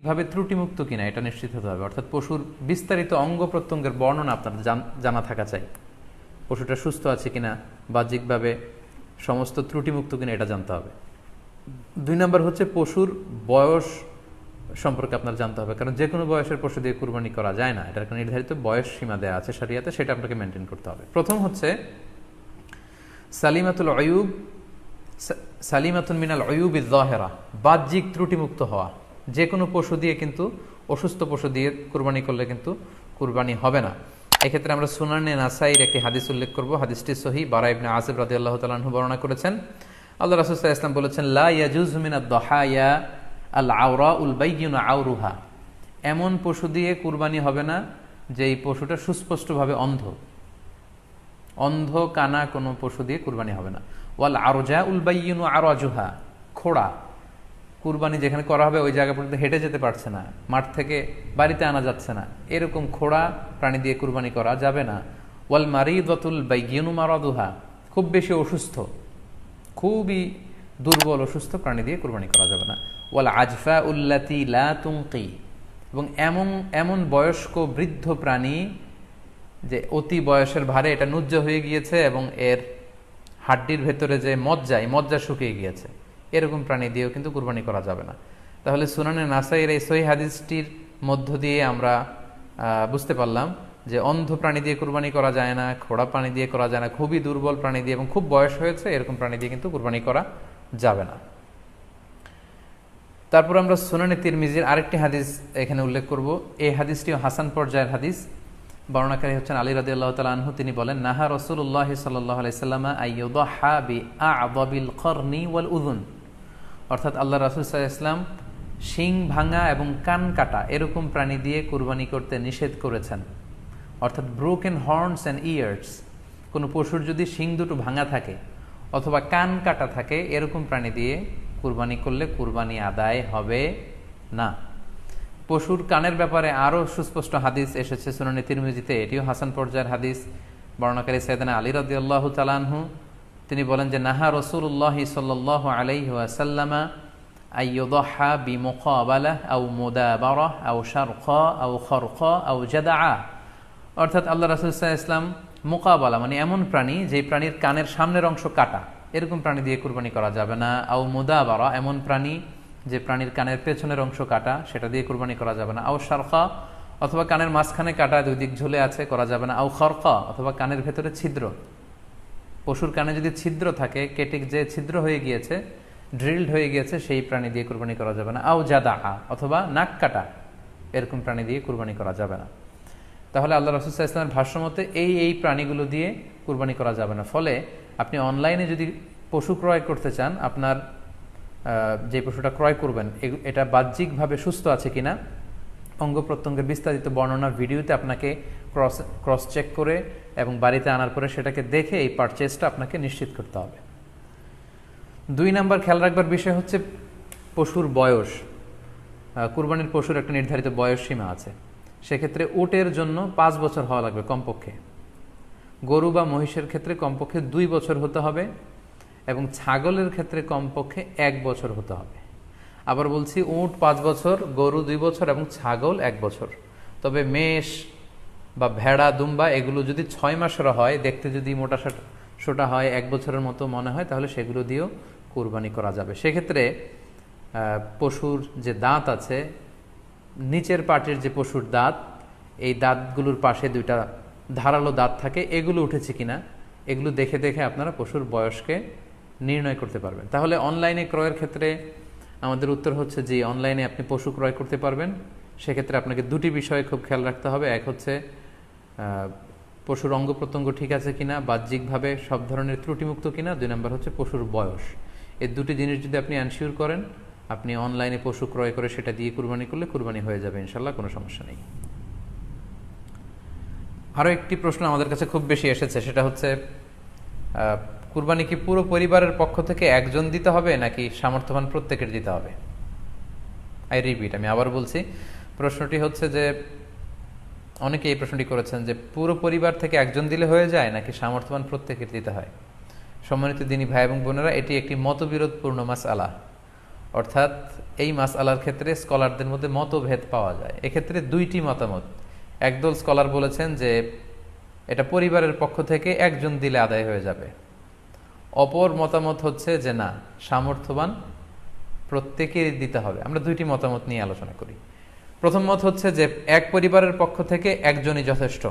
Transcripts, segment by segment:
ভাবে ত্রুটিমুক্ত কিনা এটা নিশ্চিত হতে হবে। অর্থাৎ পশুর বিস্তারিত অঙ্গ প্রত্যঙ্গের বর্ণনা আপনার জানা থাকা চাই। পশুটা সুস্থ আছে কিনা, বাহ্যিকভাবে সমস্ত ত্রুটিমুক্ত কিনা এটা জানতে হবে। 2 নম্বর হচ্ছে পশুর বয়স সম্পর্কে আপনার জানতে হবে, কারণ যে কোনো বয়সের পশু দিয়ে কুরবানি করা যায় না, এটার একটা নির্ধারিত বয়স সীমা দেওয়া আছে শরিয়াতে, সেটা আপনাকে মেনটেন করতে হবে। প্রথম হচ্ছে সালিমাতুল আয়ুব, সালিমাতুন মিনাল আয়ুবিজ যাহিরা, বাহ্যিক ত্রুটিমুক্ত হওয়া। যে কোনো পশু দিয়ে কিন্তু, অসুস্থ পশু দিয়ে কুরবানি করলে কিন্তু কুরবানি হবে না। এক্ষেত্রে আমরা সুনানে নাসাইর একটি হাদিস উল্লেখ করব। হাদিসটি সহিহ, বারা ইবনে আযিব রাদিয়াল্লাহু তাআলা আনহু বর্ণনা করেছেন। আল্লাহ রাসূল সাল্লাল্লাহু আলাইহি ওয়াসাল্লাম বলেছেন, লা ইয়াজুজু মিনাদ দাহায়া আল আওরাউল বাইয়িনু আওরুহা, এমন পশু দিয়ে কুরবানি হবে না যেই পশুটা সুস্পষ্টভাবে অন্ধ। অন্ধ কানা কোনো পশু দিয়ে কুরবানি হবে না। ওয়াল আরজাউল বাইয়িনু আরাজুহা, খোড়া, কুরবানি যেখানে করা হবে ওই জায়গা পর্যন্ত হেঁটে যেতে পারছে না, মাঠ থেকে বাড়িতে আনা যাচ্ছে না, এরকম খোড়া প্রাণী দিয়ে কুরবানি করা যাবে না। ওয়াল মারিদাতুল বাইয়িনু মারাদুহা, খুব বেশি অসুস্থ, খুবই দুর্বল অসুস্থ প্রাণী দিয়ে কুরবানি করা যাবে না। ওয়াল আজফা উল্লাতি লা তুনকি, এবং এমন বয়স্ক বৃদ্ধ প্রাণী যে অতি বয়সের ভারে এটা নুজ্জ হয়ে গিয়েছে এবং এর হাড্ডির ভেতরে যে মজ্জা শুকিয়ে গিয়েছে, এরকম প্রাণী দিয়েও কিন্তু কুরবানি করা যাবে না। তাহলে সুনানে নাসাইয়ের এই সহিহ হাদিসটির মধ্য দিয়ে আমরা বুঝতে পারলাম যে অন্ধ প্রাণী দিয়ে কুরবানি করা যায় না, খোড়া প্রাণী দিয়ে করা যায় না, খুবই দুর্বল প্রাণী দিয়ে এবং খুব বয়স হয়েছে এরকম প্রাণী দিয়ে কিন্তু কুরবানি করা যাবে না। তারপর আমরা সুনানে তিরমিজির আরেকটি হাদিস এখানে উল্লেখ করব। এই হাদিসটিও হাসান পর্যায়ের হাদিস। বর্ণনাকারী হচ্ছেন আলী রাদিয়াল্লাহু তাআলা আনহু। তিনি বলেন, নাহা রাসূলুল্লাহ সাল্লাল্লাহু আলাইহি ওয়াসাল্লাম আইয়ুদহা বিআ'যাবিল করনি ওয়াল উযুন, অর্থাৎ আল্লাহ রাসূল সাল্লাল্লাহু আলাইহি ওয়াসাল্লাম শিং ভাঙা এবং কান কাটা এরকম প্রাণী দিয়ে কুরবানি করতে নিষেধ করেছেন। অর্থাৎ ব্রোকেন হর্নস অ্যান্ড ইয়ার্স, কোনো পশুর যদি শিং দুটো ভাঙা থাকে অথবা কান কাটা থাকে এরকম প্রাণী দিয়ে কুরবানি করলে কুরবানি আদায় হবে না। পশুর কানের ব্যাপারে আরও সুস্পষ্ট হাদিস এসেছে সুনানে তিরমিজিতে, এটিও হাসান পর্যায়ের হাদিস। বর্ণনাকারী সাইয়েদনা আলী রাদিয়াল্লাহু তাআলা আনহু, তিনি বলেন যে নাহা রাসূলুল্লাহ সাল্লাল্লাহু আলাইহি ওয়াসাল্লাম আইয়ুদহা বিমুকাবালাহ আও মুদাবারাহ আও শারকা আও খরকা আও জাদআ, অর্থাৎ আল্লাহ রাসূল সাল্লাল্লাহু আলাইহি ওয়াসাল্লাম মুকাবালা মানে এমন প্রাণী যেই প্রাণীর কানের সামনের অংশ কাটা, এরকম প্রাণী দিয়ে কুরবানি করা যাবে না। আও মুদাবারা, এমন প্রাণী যে প্রাণীর কানের পেছনের অংশ কাটা, সেটা দিয়ে কুরবানি করা যাবে না। আও শারকা, অথবা কানের মাঝখানে কাটা, দুই দিক ঝুলে আছে, করা যাবে না। আও খরকা, অথবা কানের ভেতরে ছিদ্র, পশুর কানে যদি ছিদ্র থাকে, কেটে যে ছিদ্র হয়ে গিয়েছে, ড্রিলড হয়ে গিয়েছে, সেই প্রাণী দিয়ে কুরবানি করা যাবে না। আও জাদা, অথবা নাক কাটা, এরকম প্রাণী দিয়ে কুরবানি করা যাবে না। তাহলে আল্লাহ রাসূল সাল্লাল্লাহু আলাইহি ওয়াসাল্লামের ভাষ্যমতে এই প্রাণীগুলো দিয়ে কুরবানি করা যাবে না। ফলে আপনি অনলাইনে যদি পশু ক্রয় করতে চান, আপনার যে পশুটা ক্রয় করবেন এটা বাহ্যিকভাবে সুস্থ আছে কিনা, অঙ্গ প্রত্যঙ্গের বিস্তারিত বর্ণনা ভিডিওতে আপনাকে ক্রস চেক করে এবং বাড়িতে আনার পরে সেটাকে দেখে এই পারচেজটা আপনাকে নিশ্চিত করতে হবে। 2 নম্বর খেয়াল রাখবার বিষয় হচ্ছে পশুর বয়স। কুরবানির পশুর একটা নির্ধারিত বয়স সীমা আছে। সেক্ষেত্রে উটের জন্য 5 বছর হওয়া লাগবে কমপক্ষে, গরু বা মহিষের ক্ষেত্রে কমপক্ষে 2 বছর হতে হবে, এবং ছাগলের ক্ষেত্রে কমপক্ষে 1 বছর হতে হবে। আবার বলছি, উট 5 বছর, গরু 2 বছর এবং ছাগল 1 বছর। তবে মেষ বা ভেড়া, দুম্বা এগুলো যদি 6 মাসের হয়, দেখতে যদি মোটা সোটা হয়, 1 বছরের মতো মনে হয়, তাহলে সেগুলো দিয়েও কুরবানি করা যাবে। সেক্ষেত্রে পশুর যে দাঁত আছে, নিচের পাটের যে পশুর দাঁত, এই দাঁতগুলোর পাশে 2টা ধারালো দাঁত থাকে, এগুলো উঠেছে কিনা এগুলো দেখে দেখে আপনারা পশুর বয়সকে নির্ণয় করতে পারবেন। তাহলে অনলাইনে ক্রয়ের ক্ষেত্রে আমাদের উত্তর হচ্ছে যে অনলাইনে আপনি পশু ক্রয় করতে পারবেন। সেক্ষেত্রে আপনাকে 2টি বিষয়ে খুব খেয়াল রাখতে হবে। এক হচ্ছে পশুর অঙ্গ প্রত্যঙ্গ ঠিক আছে কিনা, বাহ্যিকভাবে সব ধরনের ত্রুটিমুক্ত কিনা। 2 নম্বর হচ্ছে পশুর বয়স। এই 2টি জিনিস যদি আপনি এনশিওর করেন, আপনি অনলাইনে পশু ক্রয় করে সেটা দিয়ে কুরবানি করলে কুরবানি হয়ে যাবে ইনশাল্লাহ, কোনো সমস্যা নেই। আরও একটি প্রশ্ন আমাদের কাছে খুব বেশি এসেছে, সেটা হচ্ছে কুরবানি কি পুরো পরিবারের পক্ষ থেকে একজন দিতে হবে নাকি সামর্থ্যবান প্রত্যেকের দিতে হবে? আমি আবার বলছি, প্রশ্নটি হচ্ছে যে অনেকে এই প্রশ্নটি করেছেন যে পুরো পরিবার থেকে একজন দিলে হয়ে যায় নাকি সামর্থ্যবান প্রত্যেকের দিতে হয়। সম্মানিত দিনী ভাই এবং বোনেরা, এটি একটি মতবিরোধপূর্ণ মাসআলা। অর্থাৎ এই মাসআলার ক্ষেত্রে স্কলারদের মধ্যে মতভেদ পাওয়া যায়। এক্ষেত্রে দুইটি মতামত। একদল স্কলার বলেছেন যে এটা পরিবারের পক্ষ থেকে একজন দিলে আদায় হয়ে যাবে। অপর মতামত হচ্ছে যে না, সামর্থ্যবান প্রত্যেকেরই দিতে হবে। আমরা দুইটি মতামত নিয়ে আলোচনা করি। প্রথম মত হচ্ছে যে এক পরিবারের পক্ষ থেকে একজনই যথেষ্ট।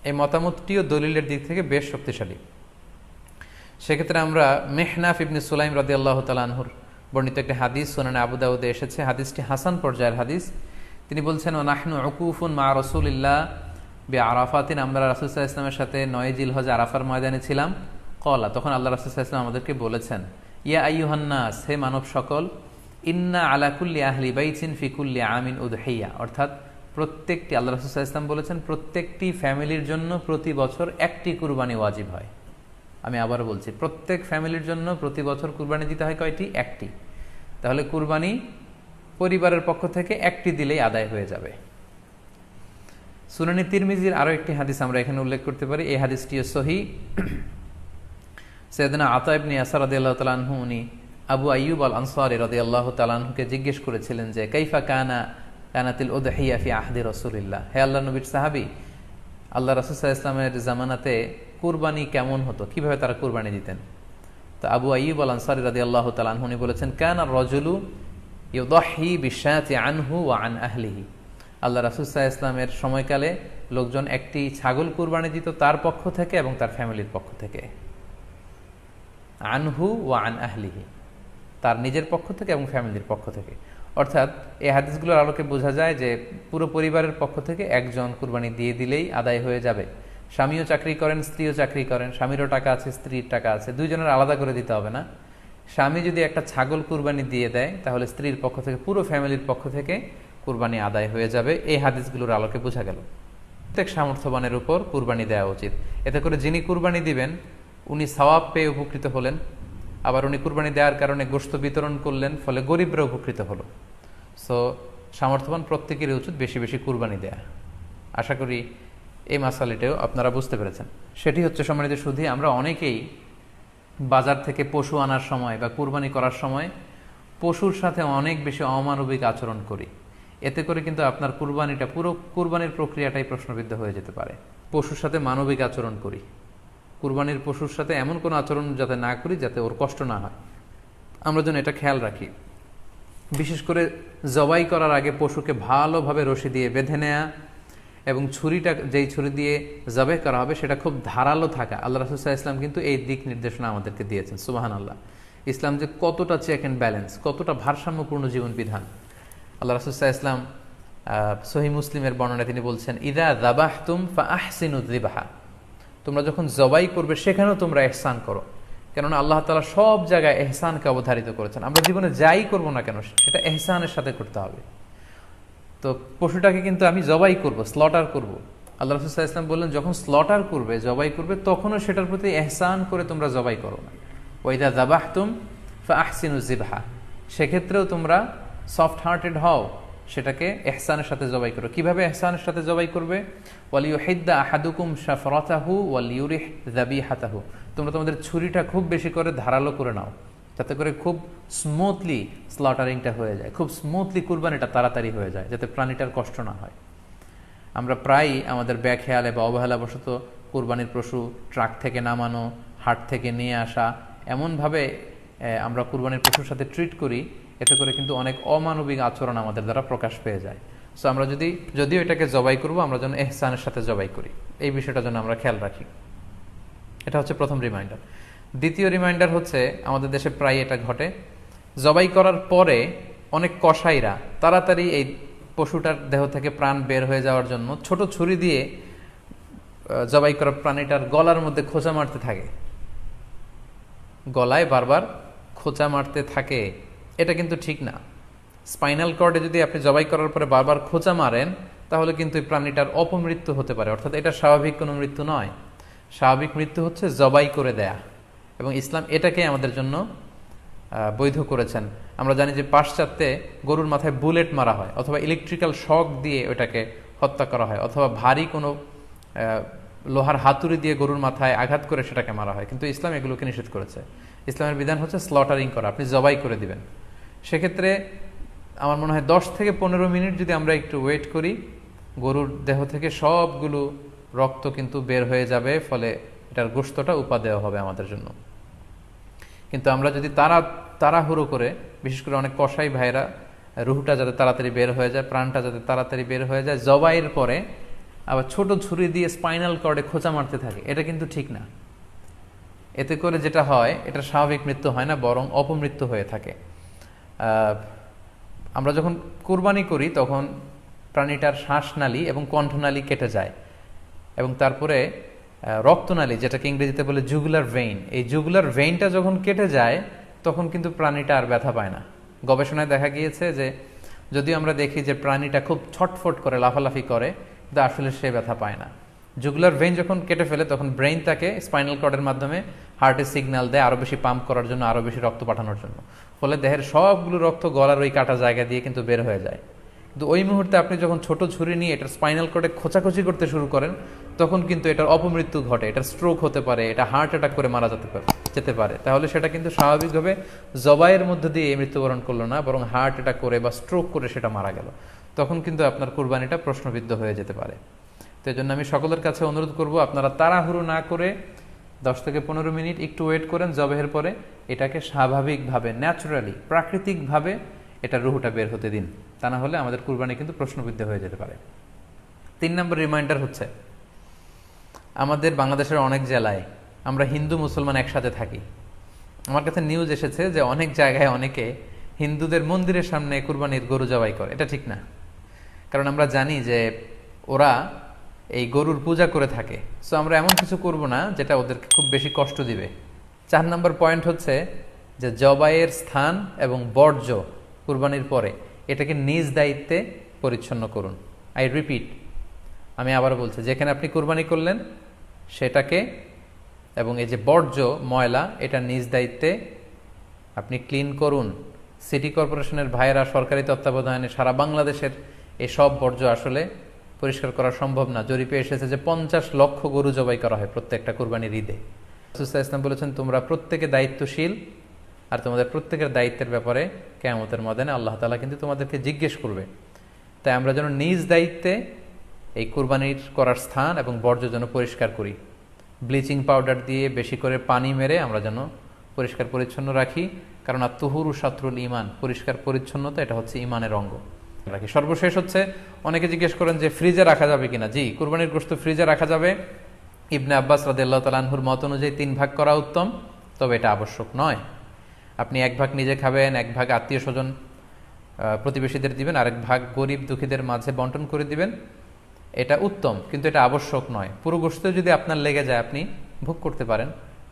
এই মতামতটিও দলিলের দিক থেকে বেশ শক্তিশালী। সেক্ষেত্রে আমরা মেহনাফ ইবনে সুলাইম রাদিয়াল্লাহু তাআলা আনহুর বর্ণিত একটি হাদিস সুনানে আবু দাউদে এসেছে। হাদিসটি হাসান পর্যায়ের হাদিস। তিনি বলছেন, ও নাহনু উকুফুন মা রাসূলিল্লাহ বিআরাফাতিন, আমরা রাসূল সাল্লাল্লাহু আলাইহি ওয়াসাল্লামের সাথে 9 জিলহজ আরাফার ময়দানে ছিলাম। ক্বালা, তখন আল্লাহ রাসূল সাল্লাল্লাহু আলাইহি ওয়াসাল্লাম আমাদেরকে বলেছেন, ইয়া আইয়ুহান নাস, হে মানব সকল, ইন্না আলা কুল্লি আহলি বাইতিন ফি কুল্লি আমিন উদহিয়া, অর্থাৎ প্রত্যেকটি, আল্লাহ রাসূল সাল্লাল্লাহু আলাইহি ওয়াসাল্লাম বলেছেন, প্রত্যেকটি ফ্যামিলির জন্য প্রতি বছর একটি কুরবানি ওয়াজিব হয়। আমি আবার বলছি, প্রত্যেক ফ্যামিলির জন্য প্রতি বছর কুরবানি দিতে হয় কয়টি? একটি। তাহলে কুরবানি পরিবারের পক্ষ থেকে একটি দিলেই আদায় হয়ে যাবে। সুনানি তিরমিজির আরো একটি হাদিস আমরা এখানে উল্লেখ করতে পারি। এই হাদিসটিও সহিহ। সাইয়েদনা আতা ইবনে ইয়াসার রাদিয়াল্লাহু তাআলা আনহু, উনি আবু আইয়ুব আল আনসারী রাদিয়াল্লাহু তাআলা আনহুকে জিজ্ঞেস করেছিলেন যে কাইফা কানাতিল উদহিয়া ফি আহদি রাসূলিল্লাহ, হে আল্লাহর নবীর সাহাবী, আল্লাহ রাসূল সাল্লাল্লাহু আলাইহি ওয়াসাল্লামের জামানাতে কুরবানি কেমন হতো, কিভাবে তারা কুরবানি দিতেন? তো আবু আইয়ুব আল আনসারী রাদিয়াল্লাহু তাআলা আনহু বলেছেন, কানা রাজুলু ইউদাহি বিশাতি আনহু ওয়া আন আহলিহি, আল্লাহ রাসূল সাল্লাল্লাহু আলাইহি ওয়াসাল্লামের সময়কালে লোকজন একটি ছাগল কুরবানি দিত তার পক্ষ থেকে এবং তার ফ্যামিলির পক্ষ থেকে। আনহু ওয়া আন আহলিহি, তার নিজের পক্ষ থেকে এবং ফ্যামিলির পক্ষ থেকে। অর্থাৎ এই হাদিসগুলোর আলোকে বোঝা যায় যে পুরো পরিবারের পক্ষ থেকে একজন কুরবানি দিয়ে দিলেই আদায় হয়ে যাবে। স্বামীও চাকরি করেন, স্ত্রীও চাকরি করেন, স্বামীরও টাকা আছে, স্ত্রীর টাকা আছে, দুইজনের আলাদা করে দিতে হবে না। স্বামী যদি একটা ছাগল কুরবানি দিয়ে দেয় তাহলে স্ত্রীর পক্ষ থেকে, পুরো ফ্যামিলির পক্ষ থেকে কুরবানি আদায় হয়ে যাবে। এই হাদিসগুলোর আলোকে বোঝা গেল প্রত্যেক সামর্থ্যবানের উপর কুরবানি দেওয়া উচিত। এতে করে যিনি কুরবানি দিবেন উনি সওয়াব পেয়ে উপকৃত হলেন, আবার উনি কুরবানি দেওয়ার কারণে গোশত বিতরণ করলেন, ফলে গরিবরা উপকৃত হলো। সো সামর্থ্যবান প্রত্যেকেরই উচিত বেশি বেশি কুরবানি দেয়া। আশা করি এই মাসালাটাও আপনারা বুঝতে পেরেছেন। সেটি হচ্ছে, সম্মানিত সুধী, আমরা অনেকেই বাজার থেকে পশু আনার সময় বা কুরবানি করার সময় পশুর সাথে অনেক বেশি অমানবিক আচরণ করি। এতে করে কিন্তু আপনার কুরবানিটা, পুরো কুরবানির প্রক্রিয়াটাই প্রশ্নবিদ্ধ হয়ে যেতে পারে। পশুর সাথে মানবিক আচরণ করি, কুরবানির পশুর সাথে এমন কোনো আচরণ যাতে না করি যাতে ওর কষ্ট না হয়, আমরা যেন এটা খেয়াল রাখি। বিশেষ করে জবাই করার আগে পশুকে ভালোভাবে রশি দিয়ে বেঁধে নেয়া এবং ছুরিটা, যেই ছুরি দিয়ে জবাই করা হবে সেটা খুব ধারালো থাকা। আল্লাহ রাসূল সাল্লাল্লাহু আলাইহি ওয়াসাল্লাম কিন্তু এই দিক নির্দেশনা আমাদেরকে দিয়েছেন। সুবহানাল্লাহ, ইসলাম যে কতটা চেক অ্যান্ড ব্যালেন্স, কতটা ভারসাম্যপূর্ণ জীবন বিধান। আল্লাহ রাসূল সাল্লাল্লাহু আলাইহি ওয়াসাল্লাম সহিহ মুসলিমের বর্ণনায় তিনি বলছেন, ইযা যাবাহতুম ফাআহসিনু যিবহা, তোমরা যখন জবাই করবে সেখানেও তোমরা ইহসান করো। কেননা আল্লাহ তাআলা সব জায়গায় ইহসানকে অবধারিত করেছেন। আমরা জীবনে যাই করব না কেন সেটা ইহসানের সাথে করতে হবে। তো পশুটাকে কিন্তু আমি জবাই করব, স্লটার করব, আল্লাহ রাসূল সাল্লাল্লাহু আলাইহি ওয়াসাল্লাম বললেন যখন স্লটার করবে, জবাই করবে, তখনও সেটার প্রতি ইহসান করে তোমরা জবাই করো না। ওয়া ইযা যাবাহতুম ফাআহসিনু যিবহা, সেক্ষেত্রেও তোমরা সফট হার্টেড হও, সেটাকে ইহসানের সাথে জবাই করো। কিভাবে ইহসানের সাথে জবাই করবে? ওয়ালিউহিদ্দা আহাদুকুম শাফরাতাহু ওয়ালিউরিহ যাবিহাতাহু, তোমরা তোমাদের ছুরিটা খুব বেশি করে ধারালো করে নাও, যাতে করে খুব স্মুথলি স্লটারিংটা হয়ে যায়, খুব স্মুথলি কুরবানিটা তাড়াতাড়ি হয়ে যায়, যাতে প্রাণীটার কষ্ট না হয়। আমরা প্রায়ই আমাদের ব্যাখেয়ালে বা অবহেলাবশত কুরবানির পশু ট্রাক থেকে নামানো, হাট থেকে নিয়ে আসা, এমনভাবে আমরা কুরবানির পশুর সাথে ট্রিট করি, এতে করে কিন্তু অনেক অমানবিক আচরণ আমাদের দ্বারা প্রকাশ পেয়ে যায়। সো আমরা যদিও এটাকে জবাই করব, আমরা যেন ইহসানের সাথে জবাই করি, এই বিষয়টা যেন আমরা খেয়াল রাখি। এটা হচ্ছে প্রথম রিমাইন্ডার। দ্বিতীয় রিমাইন্ডার হচ্ছে, আমাদের দেশে প্রায় এটা ঘটে, জবাই করার পরে অনেক কসাইরা তাড়াতাড়ি এই পশুটার দেহ থেকে প্রাণ বের হয়ে যাওয়ার জন্য ছোট ছুরি দিয়ে জবাই করা প্রাণীটার গলার মধ্যে খোঁচা মারতে থাকে, গলায় বারবার খোঁচা মারতে থাকে। এটা কিন্তু ঠিক না। স্পাইনাল কর্ডে যদি আপনি জবাই করার পরে বারবার খোঁচা মারেন তাহলে কিন্তু এই প্রাণীটার অপমৃত্যু হতে পারে, অর্থাৎ এটা স্বাভাবিক কোনো মৃত্যু নয়। স্বাভাবিক মৃত্যু হচ্ছে জবাই করে দেয়া, এবং ইসলাম এটাকে আমাদের জন্য বৈধ করেছেন। আমরা জানি যে পাশ্চাত্যে গরুর মাথায় বুলেট মারা হয়, অথবা ইলেকট্রিক্যাল শক দিয়ে ওটাকে হত্যা করা হয়, অথবা ভারী কোনো লোহার হাতুড়ি দিয়ে গরুর মাথায় আঘাত করে সেটাকে মারা হয়। কিন্তু ইসলাম এগুলোকে নিষেধ করেছে। ইসলামের বিধান হচ্ছে স্লটারিং করা, আপনি জবাই করে দিবেন। সেক্ষেত্রে আমার মনে হয় 10 থেকে 15 মিনিট যদি আমরা একটু ওয়েট করি, গরুর দেহ থেকে সবগুলো রক্ত কিন্তু বের হয়ে যাবে, ফলে এটার গোশতটা উপাদেয় হবে আমাদের জন্য। কিন্তু আমরা যদি তাড়াহুড়ো করে, বিশেষ করে অনেক কসাই ভাইরা রুহটা যাতে তাড়াতাড়ি বের হয়ে যায়, প্রাণটা যাতে তাড়াতাড়ি বের হয়ে যায়, জবাইয়ের পরে আবার ছোট ছুরি দিয়ে স্পাইনাল কর্ডে খোঁচা মারতে থাকে, এটা কিন্তু ঠিক না। এতে করে যেটা হয়, এটা স্বাভাবিক মৃত্যু হয় না, বরং অপমৃত্যু হয়ে থাকে। আমরা যখন কুরবানি করি তখন প্রাণীটার শ্বাসনালী এবং কণ্ঠনালী কেটে যায়, এবং তারপরে রক্তনালী, যেটাকে ইংরেজিতে বলে জুগুলার ভেইন, এই জুগুলার ভেইনটা যখন কেটে যায় তখন কিন্তু প্রাণীটা আর ব্যথা পায় না। গবেষণায় দেখা গিয়েছে যে যদিও আমরা দেখি যে প্রাণীটা খুব ছটফট করে, লাফালাফি করে, কিন্তু আসলে সে ব্যথা পায় না। জুগুলার ভেইন যখন কেটে ফেলে তখন ব্রেইন তাকে স্পাইনাল কর্ডের মাধ্যমে হার্টে সিগন্যাল দেয় আরও বেশি পাম্প করার জন্য, আরও বেশি রক্ত পাঠানোর জন্য। ফলে দেহের সবগুলো রক্ত গলার ওই কাটা জায়গা দিয়ে কিন্তু বের হয়ে যায়। কিন্তু ওই মুহূর্তে আপনি যখন ছোট ছুরি নিয়ে এটার স্পাইনাল কর্ডে খোঁচাখুচি করতে শুরু করেন, তখন কিন্তু এটার অপমৃত্যু ঘটে, এটার স্ট্রোক হতে পারে, এটা হার্ট অ্যাটাক করে মারা যেতে পারে। তাহলে সেটা কিন্তু স্বাভাবিকভাবে জবাইয়ের মধ্যে দিয়ে মৃত্যুবরণ করলো না, বরং হার্ট অ্যাটাক করে বা স্ট্রোক করে সেটা মারা গেল। তখন কিন্তু আপনার কুরবানিটা প্রশ্নবিদ্ধ হয়ে যেতে পারে। তো এই জন্য আমি সকলের কাছে অনুরোধ করব, আপনারা তাড়াহুড়ো না করে 10 থেকে 15 মিনিট একটু ওয়েট করেন জবাহের পরে, এটাকে স্বাভাবিকভাবে, ন্যাচারালি, প্রাকৃতিকভাবে এটার রুহটা বের হতে দিন। তা না হলে আমাদের কুরবানি কিন্তু প্রশ্নবিদ্ধ হয়ে যেতে পারে। 3 নম্বর রিমাইন্ডার হচ্ছে, আমাদের বাংলাদেশের অনেক জেলায় আমরা হিন্দু মুসলমান একসাথে থাকি। আমার কাছে নিউজ এসেছে যে অনেক জায়গায় অনেকে হিন্দুদের মন্দিরের সামনে কুরবানির গরু জবাই করে। এটা ঠিক না, কারণ আমরা জানি যে ওরা এই গরুর পূজা করে থাকে। সো আমরা এমন কিছু করব না যেটা ওদেরকে খুব বেশি কষ্ট দিবে। 4 নম্বর পয়েন্ট হচ্ছে যে জবাইয়ের স্থান এবং বর্জ্য কুরবানির পরে এটাকে নিজ দায়িত্বে পরিচ্ছন্ন করুন। আই রিপিট, আমি আবার বলছি, যেখানে আপনি কুরবানি করলেন সেটাকে এবং এই যে বর্জ্য ময়লা, এটা নিজ দায়িত্বে আপনি ক্লিন করুন। সিটি কর্পোরেশনের ভাইয়েরা সরকারি তত্ত্বাবধানে সারা বাংলাদেশের এই সব বর্জ্য আসলে পরিষ্কার করা সম্ভব না। জরিপে এসেছে যে 50 লক্ষ গরু জবাই করা হয় প্রত্যেকটা কুরবানির ঈদে। রাসূলুল্লাহ ইসলাম বলেছেন, তোমরা প্রত্যেকে দায়িত্বশীল, আর তোমাদের প্রত্যেকের দায়িত্বের ব্যাপারে কিয়ামতের ময়দানে আল্লাহ তাআলা কিন্তু তোমাদেরকে জিজ্ঞেস করবে। তাই আমরা যেন নিজ দায়িত্বে এই কুরবানির করার স্থান এবং বর্জ্য যেন পরিষ্কার করি। ব্লিচিং পাউডার দিয়ে বেশি করে পানি মেরে আমরা যেন পরিষ্কার পরিচ্ছন্ন রাখি, কারণ আত-তুহুরু শাতরুল ঈমান, পরিষ্কার পরিচ্ছন্নতা এটা হচ্ছে ঈমানের অঙ্গ। রাখি। সর্বশেষ হচ্ছে, অনেকে জিজ্ঞেস করেন যে ফ্রিজে রাখা যাবে কিনা। জি, কুরবানির গোশত ফ্রিজে রাখা যাবে। ইবনে আব্বাস রাদিয়াল্লাহু তাআলা আনহুর মত অনুযায়ী 3 ভাগ করা উত্তম, তবে এটা আবশ্যক নয়। আপনি 1 ভাগ নিজে খাবেন, 1 ভাগ আত্মীয় স্বজন প্রতিবেশীদের দিবেন, আরেক ভাগ গরিব দুঃখীদের মাঝে বন্টন করে দিবেন, এটা উত্তম, কিন্তু এটা আবশ্যক নয়। পুরো গোশত যদি আপনার লেগে যায় আপনি ভোগ করতে পারেন,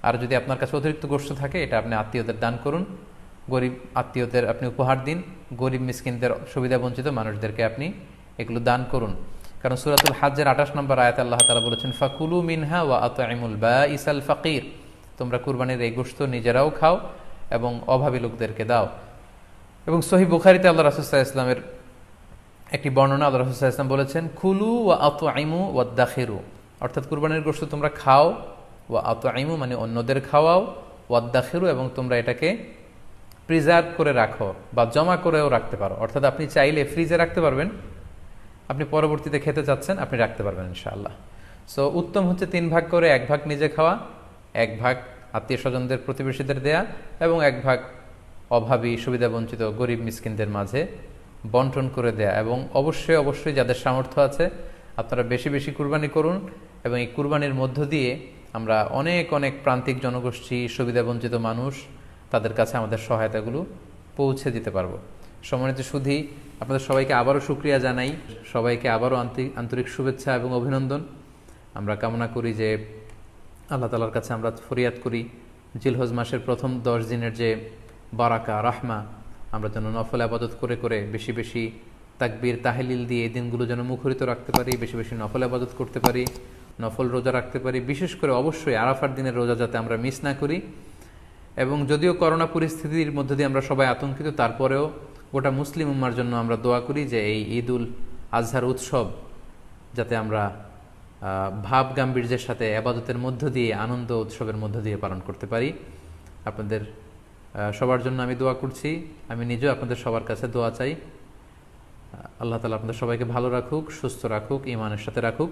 আর যদি আপনার কাছে অতিরিক্ত গোশত থাকে এটা আপনি আত্মীয়দের দান করুন, গরিব আত্মীয়দের আপনি উপহার দিন, গরিব মিসকিনদের, সুবিধা বঞ্চিত মানুষদেরকে আপনি এগুলো দান করুন। কারণ সূরাতুল হাজ্জের 28 নম্বর আয়াতে আল্লাহ তাআলা বলেছেন, ফাকুলু মিনহা ওয়া আত'ইমুল বাঈসাল ফাকির, তোমরা কুরবানির এই গোশত নিজেরাও খাও এবং অভাবী লোকদেরকে দাও। এবং সহিহ বুখারীতে আল্লাহ রাসূল সাল্লাল্লাহু আলাইহি ওয়াসাল্লামের একটি বর্ণনা, আল্লাহ রাসূল সাল্লাল্লাহু আলাইহি ওয়াসাল্লাম বলেছেন, কুলু ওয়া আত'ইমু ওয়াদাখিরু, অর্থাৎ কুরবানির গোশত তোমরা খাও, ওয়া আত'ইমু মানে অন্যদের খাওয়াও, ওয়াদাখিরু এবং তোমরা এটাকে প্রিজার্ভ করে রাখো বা জমা করেও রাখতে পারো। অর্থাৎ আপনি চাইলে ফ্রিজে রাখতে পারবেন, আপনি পরবর্তীতে খেতে চাচ্ছেন আপনি রাখতে পারবেন ইনশাআল্লাহ। সো উত্তম হচ্ছে 3 ভাগ করে 1 ভাগ নিজে খাওয়া, 1 ভাগ আত্মীয় স্বজনদের প্রতিবেশীদের দেয়া এবং 1 ভাগ অভাবী সুবিধা বঞ্চিত গরিব মিসকিনদের মাঝে বন্টন করে দেয়া। এবং অবশ্যই অবশ্যই যাদের সামর্থ্য আছে আপনারা বেশি বেশি কুরবানি করুন, এবং এই কুরবানির মধ্য দিয়ে আমরা অনেক অনেক প্রান্তিক জনগোষ্ঠী, সুবিধা বঞ্চিত মানুষ, তাদের কাছে আমাদের সহায়তাগুলো পৌঁছে দিতে পারবো। সম্মানিত সুধী, আপনাদের সবাইকে আবারও শুকরিয়া জানাই, সবাইকে আবারও আন্তরিক শুভেচ্ছা এবং অভিনন্দন। আমরা কামনা করি যে আল্লাহ তাআলার কাছে আমরা ফরিয়াদ করি জিলহজ মাসের প্রথম 10 দিনের যে বারাকা, রাহমা, আমরা যেন নফল ইবাদত করে করে বেশি বেশি তাকবীর তাহলিল দিয়ে এই দিনগুলো যেন মুখরিত রাখতে পারি, বেশি বেশি নফল ইবাদত করতে পারি, নফল রোজা রাখতে পারি। বিশেষ করে অবশ্যই আরাফার দিনের রোজা যাতে আমরা মিস না করি। এবং যদিও করোনা পরিস্থিতির মধ্যে দিয়ে আমরা সবাই আতঙ্কিত, তারপরেও গোটা মুসলিম উম্মার জন্য আমরা দোয়া করি যে এই ঈদুল আজহার উৎসব যাতে আমরা ভাব গাম্ভীর্যের সাথে ইবাদতের মধ্য দিয়ে, আনন্দ উৎসবের মধ্য দিয়ে পালন করতে পারি। আপনাদের সবার জন্য আমি দোয়া করছি, আমি নিজেও আপনাদের সবার কাছে দোয়া চাই। আল্লাহ তাআলা আপনাদের সবাইকে ভালো রাখুক, সুস্থ রাখুক, ঈমানের সাথে রাখুক।